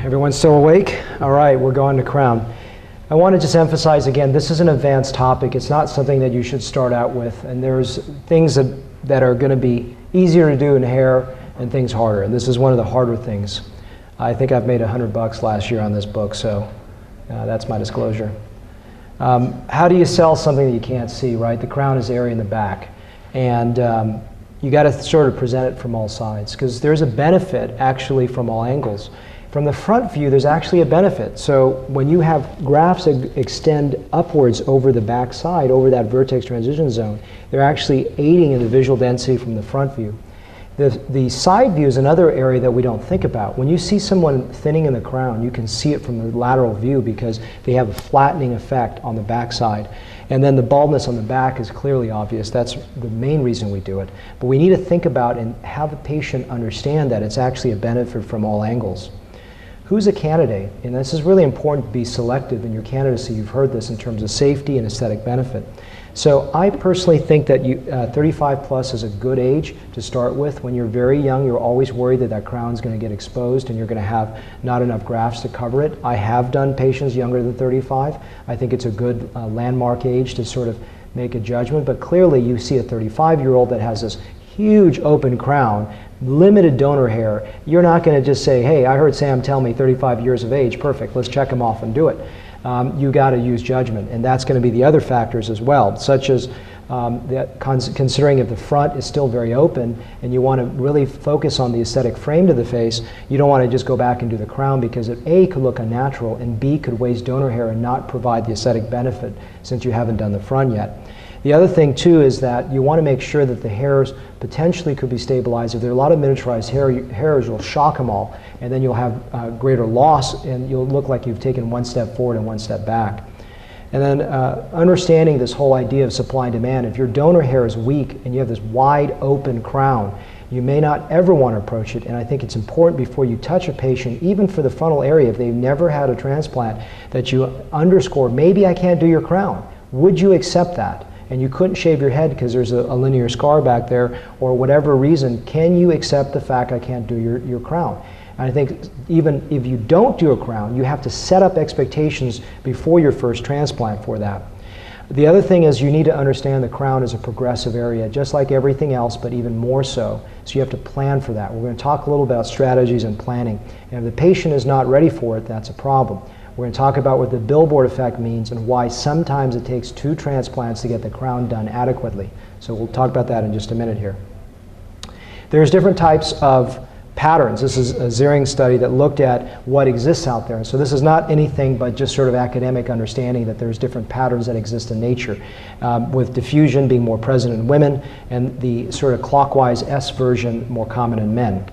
Everyone's still awake? All right, we're going to crown. I want to just emphasize again, this is an advanced topic. It's not something that you should start out with. And there's things that are going to be easier to do in hair and things harder. And this is one of the harder things. I think I've made $100 last year on this book, so that's my disclosure. How do you sell something that you can't see, right? The crown is the area in the back. And you got to sort of present it from all sides, because there's a benefit actually from all angles. From the front view, there's actually a benefit. So when you have grafts that extend upwards over the back side, over that vertex transition zone, they're actually aiding in the visual density from the front view. The side view is another area that we don't think about. When you see someone thinning in the crown, you can see it from the lateral view because they have a flattening effect on the back side. And then the baldness on the back is clearly obvious. That's the main reason we do it. But we need to think about and have the patient understand that it's actually a benefit from all angles. Who's a candidate? And this is really important to be selective in your candidacy. You've heard this in terms of safety and aesthetic benefit. So I personally think that 35 plus is a good age to start with. When you're very young, you're always worried that that crown is going to get exposed and you're going to have not enough grafts to cover it. I have done patients younger than 35. I think it's a good landmark age to sort of make a judgment. But clearly you see a 35-year-old that has this huge open crown, limited donor hair. You're not going to just say, hey, I heard Sam tell me 35 years of age, perfect, let's check him off and do it. You got to use judgment, and that's going to be the other factors as well, such as considering if the front is still very open and you want to really focus on the aesthetic frame to the face, you don't want to just go back and do the crown because it A, could look unnatural, and B, could waste donor hair and not provide the aesthetic benefit since you haven't done the front yet. The other thing too is that you want to make sure that the hairs potentially could be stabilized. If there are a lot of miniaturized hairs, you'll shock them all, and then you'll have greater loss, and you'll look like you've taken one step forward and one step back. And then understanding this whole idea of supply and demand. If your donor hair is weak and you have this wide open crown, you may not ever want to approach it. And I think it's important before you touch a patient, even for the frontal area, if they've never had a transplant, that you underscore, maybe I can't do your crown. Would you accept that? And you couldn't shave your head because there's a linear scar back there, or whatever reason, can you accept the fact I can't do your crown? And I think even if you don't do a crown, you have to set up expectations before your first transplant for that. The other thing is you need to understand the crown is a progressive area, just like everything else, but even more so. So you have to plan for that. We're going to talk a little about strategies and planning. And if the patient is not ready for it, that's a problem. We're going to talk about what the billboard effect means and why sometimes it takes 2 transplants to get the crown done adequately. So we'll talk about that in just a minute here. There's different types of patterns. This is a Ziering study that looked at what exists out there. So this is not anything but just sort of academic understanding that there's different patterns that exist in nature, with diffusion being more present in women and the sort of clockwise S version more common in men.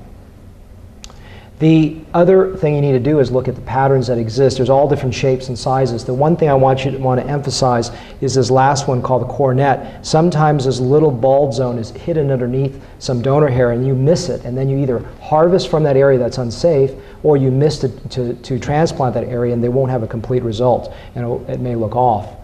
The other thing you need to do is look at the patterns that exist. There's all different shapes and sizes. The one thing I want to emphasize is this last one called the cornet. Sometimes this little bald zone is hidden underneath some donor hair and you miss it, and then you either harvest from that area that's unsafe or you miss to transplant that area and they won't have a complete result and it may look off.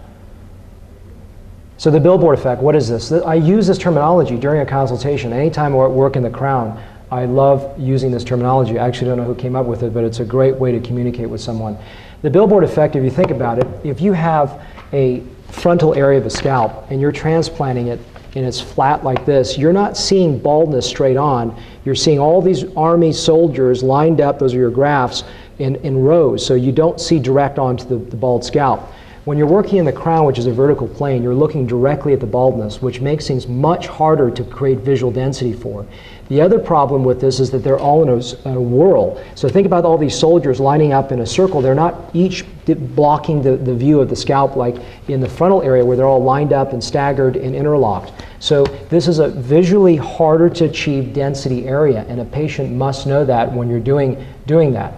So the billboard effect, what is this? I use this terminology during a consultation. Anytime I work in the crown, I love using this terminology. I actually don't know who came up with it, but it's a great way to communicate with someone. The billboard effect, if you think about it, if you have a frontal area of the scalp and you're transplanting it and it's flat like this, you're not seeing baldness straight on. You're seeing all these army soldiers lined up, those are your grafts, in rows, so you don't see direct onto the bald scalp. When you're working in the crown, which is a vertical plane, you're looking directly at the baldness, which makes things much harder to create visual density for. The other problem with this is that they're all in a whirl. So think about all these soldiers lining up in a circle. They're not each blocking the view of the scalp like in the frontal area where they're all lined up and staggered and interlocked. So this is a visually harder to achieve density area, and a patient must know that when you're doing that.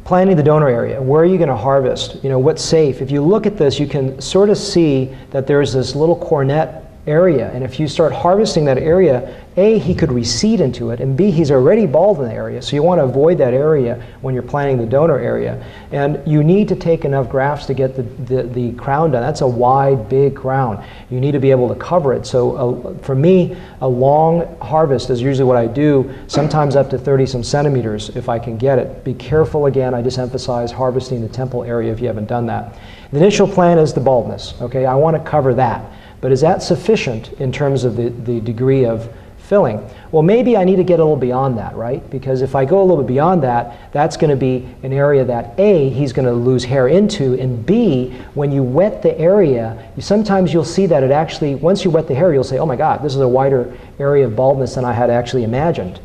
Planning the donor area. Where are you going to harvest? You know, what's safe? If you look at this, you can sort of see that there's this little cornet area. And if you start harvesting that area, A, he could recede into it, and B, he's already bald in the area. So you want to avoid that area when you're planning the donor area. And you need to take enough grafts to get the crown done. That's a wide, big crown. You need to be able to cover it. So for me, a long harvest is usually what I do, sometimes up to 30-some centimeters if I can get it. Be careful again, I just emphasize harvesting the temple area if you haven't done that. The initial plan is the baldness, okay? I want to cover that. But is that sufficient in terms of the degree of filling? Well, maybe I need to get a little beyond that, right? Because if I go a little bit beyond that, that's going to be an area that A, he's going to lose hair into, and B, when you wet the area, sometimes you'll see that it actually, once you wet the hair, you'll say, oh my God, this is a wider area of baldness than I had actually imagined.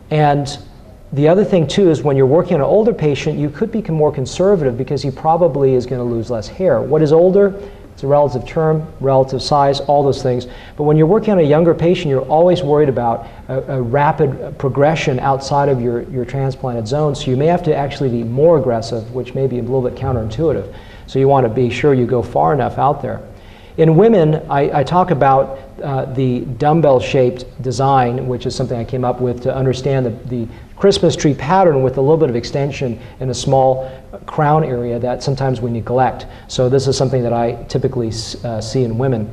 And the other thing too is when you're working on an older patient, you could become more conservative because he probably is going to lose less hair. What is older? It's a relative term, relative size, all those things. But when you're working on a younger patient, you're always worried about a rapid progression outside of your transplanted zone. So you may have to actually be more aggressive, which may be a little bit counterintuitive. So you want to be sure you go far enough out there. In women, I talk about the dumbbell-shaped design, which is something I came up with to understand the Christmas tree pattern with a little bit of extension in a small crown area that sometimes we neglect. So this is something that I typically see in women.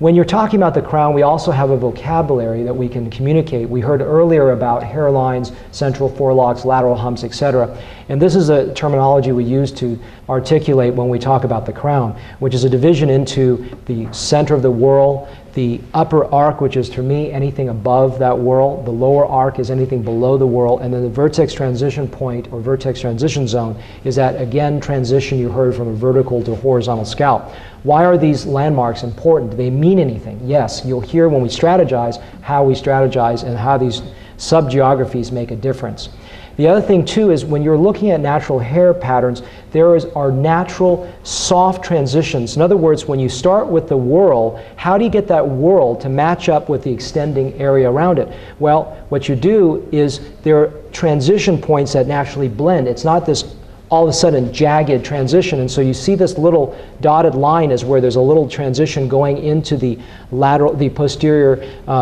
When you're talking about the crown, we also have a vocabulary that we can communicate. We heard earlier about hairlines, central forelocks, lateral humps, etc. And this is a terminology we use to articulate when we talk about the crown, which is a division into the center of the whorl, the upper arc, which is, to me, anything above that whorl. The lower arc is anything below the whorl. And then the vertex transition point, or vertex transition zone, is that, again, transition you heard from a vertical to a horizontal scalp. Why are these landmarks important? Do they mean anything? Yes, you'll hear when we strategize how we strategize and how these sub-geographies make a difference. The other thing too is when you're looking at natural hair patterns, are natural soft transitions. In other words, when you start with the whorl, how do you get that whorl to match up with the extending area around it? Well, what you do is there are transition points that naturally blend. It's not this all of a sudden jagged transition, and so you see this little dotted line is where there's a little transition going into the posterior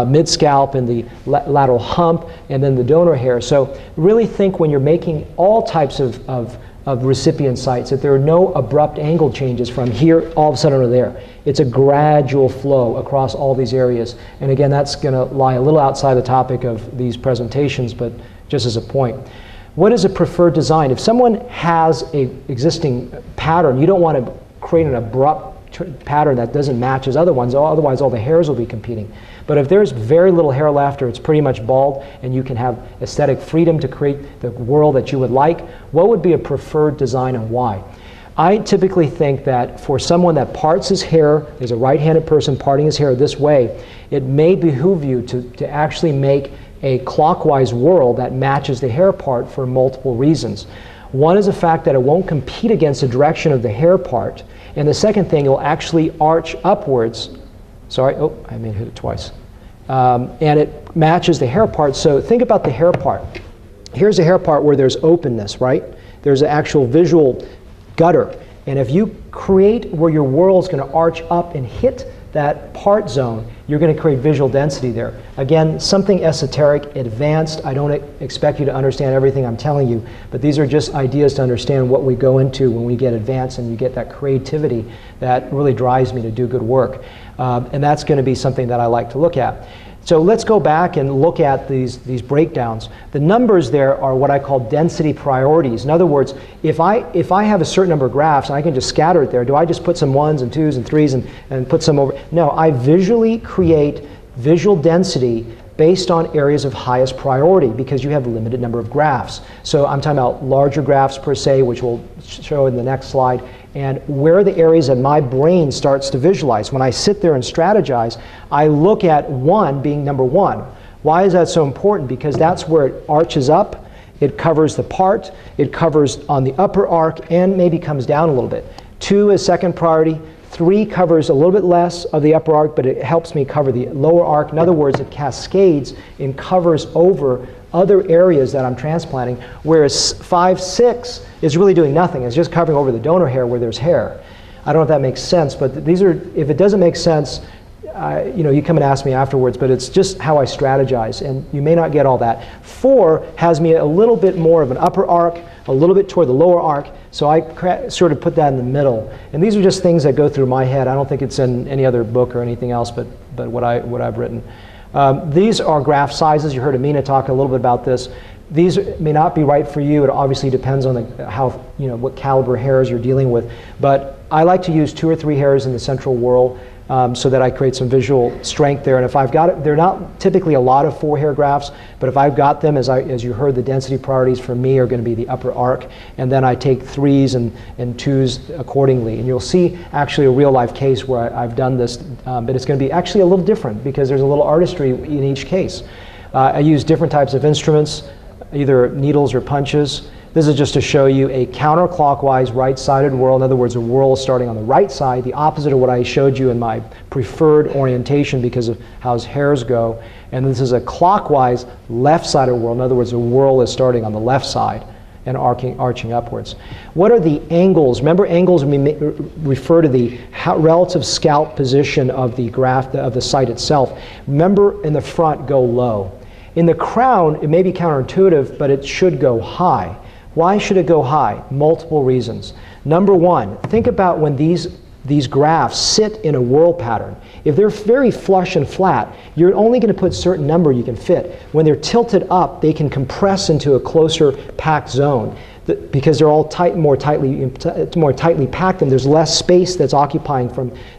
mid-scalp and the lateral hump and then the donor hair. So really think when you're making all types of recipient sites that there are no abrupt angle changes from here all of a sudden to there. It's a gradual flow across all these areas, and again, that's going to lie a little outside the topic of these presentations, but just as a point. What is a preferred design? If someone has an existing pattern, you don't want to create an abrupt pattern that doesn't match as other ones, otherwise all the hairs will be competing. But if there's very little hair left or it's pretty much bald and you can have aesthetic freedom to create the whorl that you would like, what would be a preferred design and why? I typically think that for someone that parts his hair, there's a right-handed person parting his hair this way, it may behoove you to actually make a clockwise whorl that matches the hair part for multiple reasons. One is the fact that it won't compete against the direction of the hair part, and the second thing, it will actually arch upwards. Sorry, oh, I may have hit it twice. And it matches the hair part. So think about the hair part. Here's the hair part where there's openness, right? There's an actual visual gutter. And if you create where your whorl is going to arch up and hit that part zone, you're going to create visual density there. Again, something esoteric, advanced. I don't expect you to understand everything I'm telling you, but these are just ideas to understand what we go into when we get advanced and you get that creativity that really drives me to do good work. And that's going to be something that I like to look at. So let's go back and look at these breakdowns. The numbers there are what I call density priorities. In other words, if I have a certain number of graphs and I can just scatter it there, do I just put some 1s and 2s and 3s and put some over? No, I visually create visual density based on areas of highest priority because you have a limited number of graphs. So I'm talking about larger graphs per se, which we'll show in the next slide, and where are the areas that my brain starts to visualize. When I sit there and strategize, I look at 1 being number 1. Why is that so important? Because that's where it arches up, it covers the part, it covers on the upper arc, and maybe comes down a little bit. 2 is second priority. 3 covers a little bit less of the upper arc, but it helps me cover the lower arc. In other words, it cascades and covers over other areas that I'm transplanting, whereas 5, 6 is really doing nothing. It's just covering over the donor hair where there's hair. I don't know if that makes sense, but these are, if it doesn't make sense, you come and ask me afterwards, but it's just how I strategize, and you may not get all that. 4 has me a little bit more of an upper arc, a little bit toward the lower arc, so I sort of put that in the middle. And these are just things that go through my head. I don't think it's in any other book or anything else, but what I've written. These are graft sizes. You heard Amina talk a little bit about this. These may not be right for you. It obviously depends on what caliber hairs you're dealing with. But I like to use 2 or 3 hairs in the central whorl so that I create some visual strength there. And if I've got it, they're not typically a lot of 4 hair grafts, but if I've got them, as you heard, the density priorities for me are going to be the upper arc, and then I take 3s and 2s accordingly. And you'll see actually a real life case where I've done this, but it's going to be actually a little different because there's a little artistry in each case. I use different types of instruments, either needles or punches. This is just to show you a counterclockwise right-sided whorl. In other words, a whorl starting on the right side, the opposite of what I showed you in my preferred orientation because of how hairs go. And this is a clockwise left-sided whorl. In other words, a whorl is starting on the left side and arching upwards. What are the angles? Remember, angles refer to the relative scalp position of the graft, of the site itself. Remember, in the front, go low. In the crown, it may be counterintuitive, but it should go high. Why should it go high? Multiple reasons. Number 1, think about when these grafts sit in a whorl pattern. If they're very flush and flat, you're only going to put a certain number you can fit. When they're tilted up, they can compress into a closer packed zone because they're all more tightly packed, and there's less space that's occupying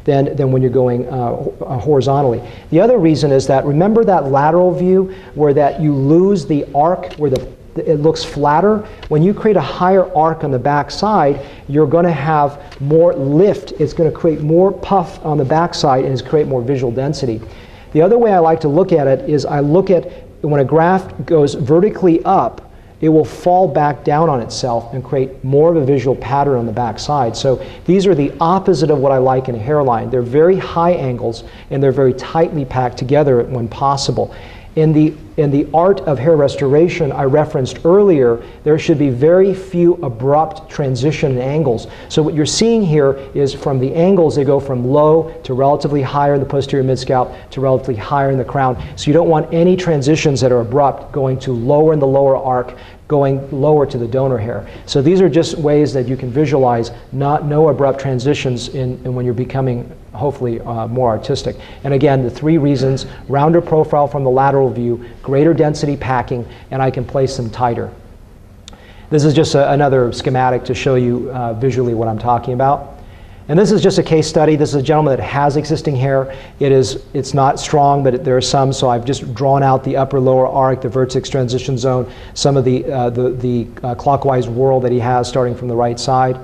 than when you're going horizontally. The other reason is that, remember that lateral view where that you lose the arc, where it looks flatter? When you create a higher arc on the back side, you're going to have more lift. It's going to create more puff on the back side and it's create more visual density. The other way I like to look at it is I look at when a graft goes vertically up, it will fall back down on itself and create more of a visual pattern on the back side. So these are the opposite of what I like in a hairline. They're very high angles and they're very tightly packed together when possible. In the art of hair restoration I referenced earlier, there should be very few abrupt transition angles. So what you're seeing here is from the angles, they go from low to relatively higher in the posterior mid-scalp to relatively higher in the crown. So you don't want any transitions that are abrupt going to lower in the lower arc, going lower to the donor hair. So these are just ways that you can visualize no abrupt transitions in when you're becoming hopefully more artistic. And again, the 3 reasons: rounder profile from the lateral view, greater density packing, and I can place them tighter. This is just another schematic to show you visually what I'm talking about. And this is just a case study. This is a gentleman that has existing hair. It's not strong, but there are some, so I've just drawn out the upper lower arc, the vertex transition zone, some of the clockwise whorl that he has starting from the right side.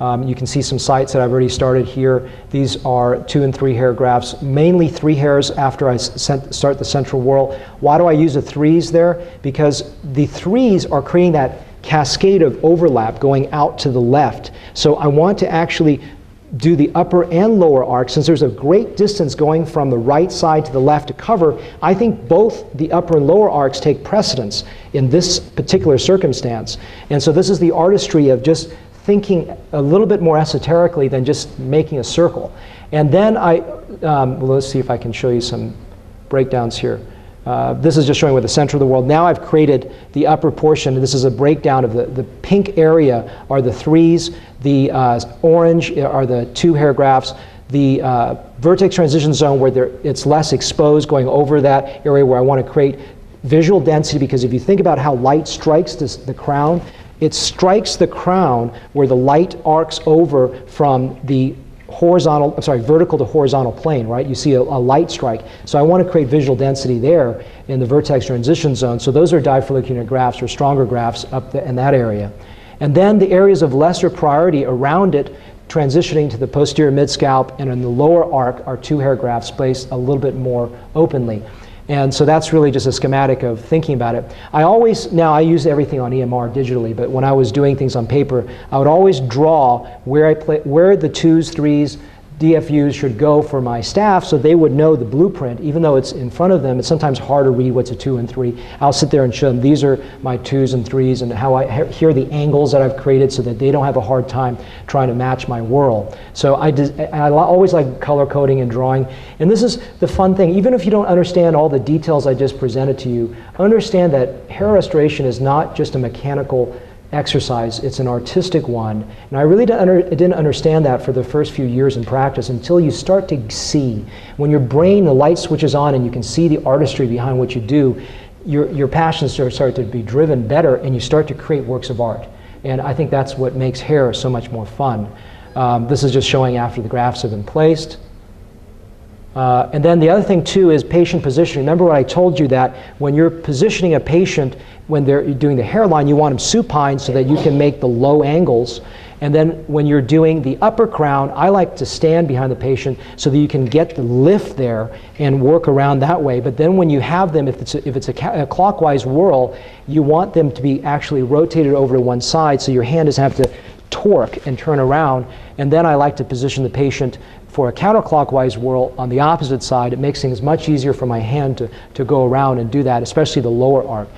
You can see some sites that I've already started here. These are 2 and 3 hair grafts, mainly 3 hairs after I start the central whorl. Why do I use the 3s there? Because the 3s are creating that cascade of overlap going out to the left. So I want to actually do the upper and lower arc. Since there's a great distance going from the right side to the left to cover, I think both the upper and lower arcs take precedence in this particular circumstance. And so this is the artistry of just thinking a little bit more esoterically than just making a circle. And then let's see if I can show you some breakdowns here. This is just showing with the center of the whorl. Now I've created the upper portion, and this is a breakdown of the pink area are the 3s, the orange are the 2 hair grafts, the vertex transition zone where it's less exposed going over that area where I want to create visual density, because if you think about how light strikes the crown, it strikes the crown where the light arcs over from the vertical to horizontal plane, right? You see a light strike. So I want to create visual density there in the vertex transition zone. So those are difollicular grafts or stronger grafts up in that area. And then the areas of lesser priority around it, transitioning to the posterior mid-scalp and in the lower arc, are 2 hair grafts placed a little bit more openly. And so that's really just a schematic of thinking about it. Now I use everything on EMR digitally, but when I was doing things on paper, I would always draw where the 2s, 3s, DFUs should go for my staff so they would know the blueprint. Even though it's in front of them, it's sometimes hard to read what's a 2 and 3. I'll sit there and show them these are my 2s and 3s and how here are the angles that I've created so that they don't have a hard time trying to match my whirl. So I always like color coding and drawing. And this is the fun thing. Even if you don't understand all the details I just presented to you, understand that hair restoration is not just a mechanical exercise, it's an artistic one. And I really didn't understand that for the first few years in practice until you start to see. When your brain, the light switches on and you can see the artistry behind what you do, your passions start to be driven better and you start to create works of art. And I think that's what makes hair so much more fun. This is just showing after the grafts have been placed. And then the other thing too is patient positioning. Remember what I told you, that when you're positioning a patient, when they're doing the hairline, you want them supine so that you can make the low angles. And then when you're doing the upper crown, I like to stand behind the patient so that you can get the lift there and work around that way. But then when you have them, if it's a clockwise whirl, you want them to be actually rotated over to one side so your hand doesn't have to torque and turn around. And then I like to position the patient for a counterclockwise whirl on the opposite side. It makes things much easier for my hand to go around and do that, especially the lower arc.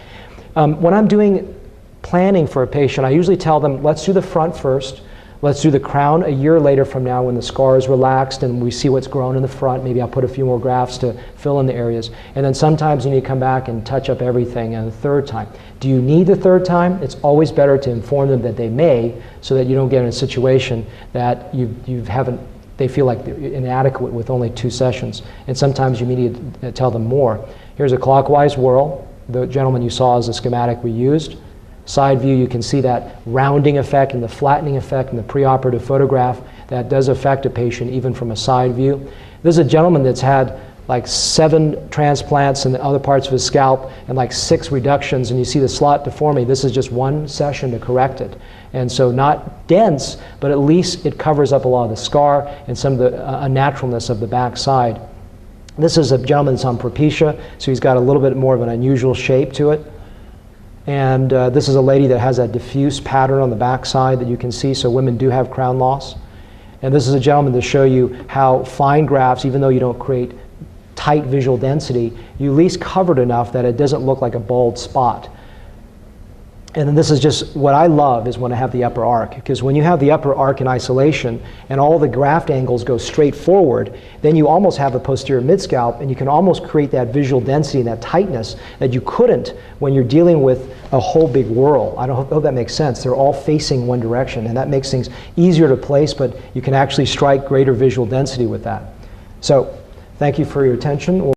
When I'm doing planning for a patient, I usually tell them, let's do the front first. Let's do the crown a year later from now when the scar is relaxed and we see what's grown in the front. Maybe I'll put a few more grafts to fill in the areas. And then sometimes you need to come back and touch up everything a third time. Do you need the third time? It's always better to inform them that they may, so that you don't get in a situation that they feel like they're inadequate with only 2 sessions. And sometimes you need to tell them more. Here's a clockwise whirl. The gentleman you saw is the schematic we used. Side view, you can see that rounding effect and the flattening effect in the preoperative photograph that does affect a patient even from a side view. This is a gentleman that's had like 7 transplants in the other parts of his scalp and like 6 reductions, and you see the slot deformity. This is just 1 session to correct it. And so not dense, but at least it covers up a lot of the scar and some of the unnaturalness of the back side. This is a gentleman that's on propecia, so he's got a little bit more of an unusual shape to it. And this is a lady that has that diffuse pattern on the back side that you can see, so women do have crown loss. And this is a gentleman to show you how fine grafts, even though you don't create tight visual density, you at least covered enough that it doesn't look like a bald spot. And then this is just what I love is when I have the upper arc, because when you have the upper arc in isolation and all the graft angles go straight forward, then you almost have a posterior mid-scalp and you can almost create that visual density and that tightness that you couldn't when you're dealing with a whole big whirl. I hope that makes sense. They're all facing one direction and that makes things easier to place, but you can actually strike greater visual density with that. So thank you for your attention.